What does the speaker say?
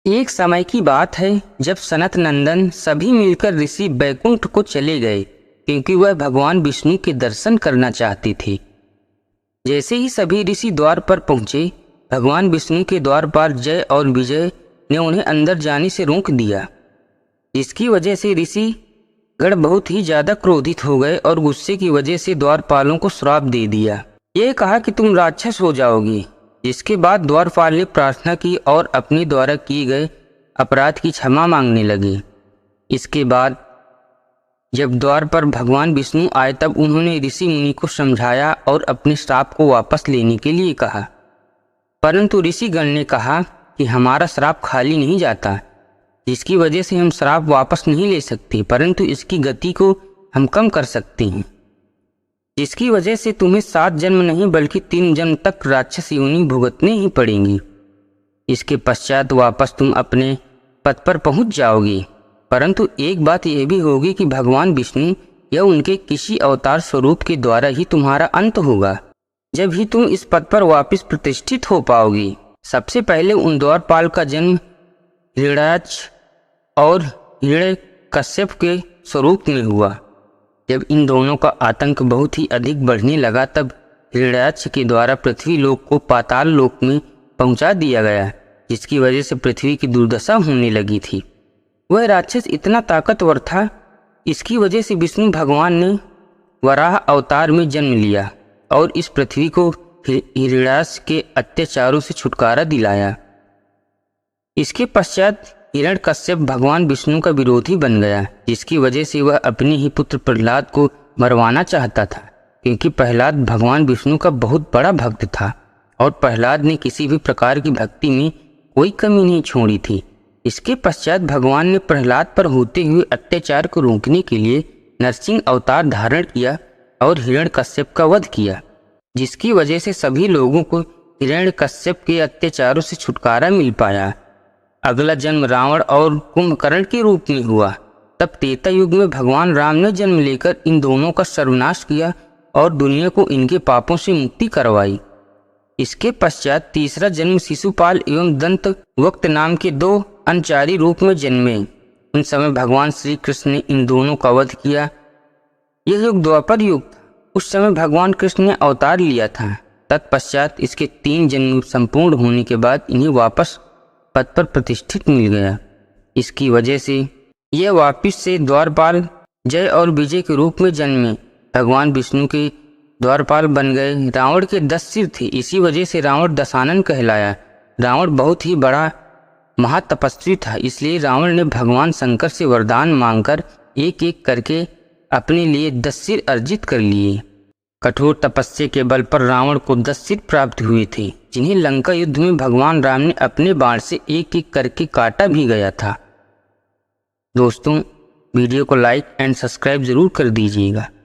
एक समय की बात है जब सनत नंदन सभी मिलकर ऋषि बैकुंठ को चले गए, क्योंकि वह भगवान विष्णु के दर्शन करना चाहते थे। जैसे ही सभी ऋषि द्वार पर पहुंचे, भगवान विष्णु के द्वारपाल जय और विजय ने उन्हें अंदर जाने से रोक दिया, जिसकी वजह से ऋषि गण बहुत ही ज्यादा क्रोधित हो गए और गुस्से की वजह से द्वारपालों को श्राप दे दिया। ये कहा कि तुम राक्षस हो जाओगी। जिसके बाद द्वारपाल ने प्रार्थना की और अपने द्वारा किए गए अपराध की क्षमा मांगने लगे। इसके बाद जब द्वार पर भगवान विष्णु आए, तब उन्होंने ऋषि मुनि को समझाया और अपने श्राप को वापस लेने के लिए कहा। परंतु ऋषिगण ने कहा कि हमारा श्राप खाली नहीं जाता, जिसकी वजह से हम श्राप वापस नहीं ले सकते, परंतु इसकी गति को हम कम कर सकते हैं, जिसकी वजह से तुम्हें 7 जन्म नहीं बल्कि 3 जन्म तक राक्षस योनि भुगतने ही पड़ेंगी। इसके पश्चात वापस तुम अपने पद पर पहुंच जाओगी। परंतु एक बात यह भी होगी कि भगवान विष्णु या उनके किसी अवतार स्वरूप के द्वारा ही तुम्हारा अंत होगा, जब ही तुम इस पद पर वापस प्रतिष्ठित हो पाओगी। सबसे पहले उन द्वारपाल का जन्म हिरण्याक्ष और हिरण्यकश्यप के स्वरूप में हुआ। जब इन दोनों का आतंक बहुत ही अधिक बढ़ने लगा, तब हिरण्याक्ष के द्वारा पृथ्वी लोक को पाताल लोक में पहुंचा दिया गया, जिसकी वजह से पृथ्वी की दुर्दशा होने लगी थी। वह राक्षस इतना ताकतवर था, इसकी वजह से विष्णु भगवान ने वराह अवतार में जन्म लिया और इस पृथ्वी को हिरण्याक्ष के अत्याचारों से छुटकारा दिलाया। इसके पश्चात हिरण्यकश्यप भगवान विष्णु का विरोधी बन गया, जिसकी वजह से वह अपने ही पुत्र प्रहलाद को मरवाना चाहता था, क्योंकि प्रहलाद भगवान विष्णु का बहुत बड़ा भक्त था और प्रहलाद ने किसी भी प्रकार की भक्ति में कोई कमी नहीं छोड़ी थी। इसके पश्चात भगवान ने प्रहलाद पर होते हुए अत्याचार को रोकने के लिए नरसिंह अवतार धारण किया और हिरण्यकश्यप का वध किया, जिसकी वजह से सभी लोगों को हिरण्यकश्यप के अत्याचारों से छुटकारा मिल पाया। अगला जन्म रावण और कुंभकर्ण के रूप में हुआ। तब त्रेता युग में भगवान राम ने जन्म लेकर इन दोनों का सर्वनाश किया और दुनिया को इनके पापों से मुक्ति करवाई। इसके पश्चात तीसरा जन्म शिशुपाल एवं दंतवक्त नाम के 2 अनचारी रूप में जन्मे। उन समय भगवान श्री कृष्ण ने इन दोनों का वध किया। यह युग द्वापर युग था। उस समय भगवान कृष्ण ने अवतार लिया था। तत्पश्चात इसके 3 जन्म संपूर्ण होने के बाद इन्हें वापस पद पर प्रतिष्ठित मिल गया। इसकी वजह से यह वापिस से द्वारपाल जय और विजय के रूप में जन्मे। भगवान विष्णु के द्वारपाल बन गए। रावण के 10 सिर थे, इसी वजह से रावण दशानन कहलाया। रावण बहुत ही बड़ा महातपस्वी था, इसलिए रावण ने भगवान शंकर से वरदान मांगकर एक एक करके अपने लिए 10 सिर अर्जित कर लिए। कठोर तपस्या के बल पर रावण को 10 सिर प्राप्त हुए थे, जिन्हें लंका युद्ध में भगवान राम ने अपने बाण से एक एक करके काटा भी गया था। दोस्तों, वीडियो को लाइक एंड सब्सक्राइब जरूर कर दीजिएगा।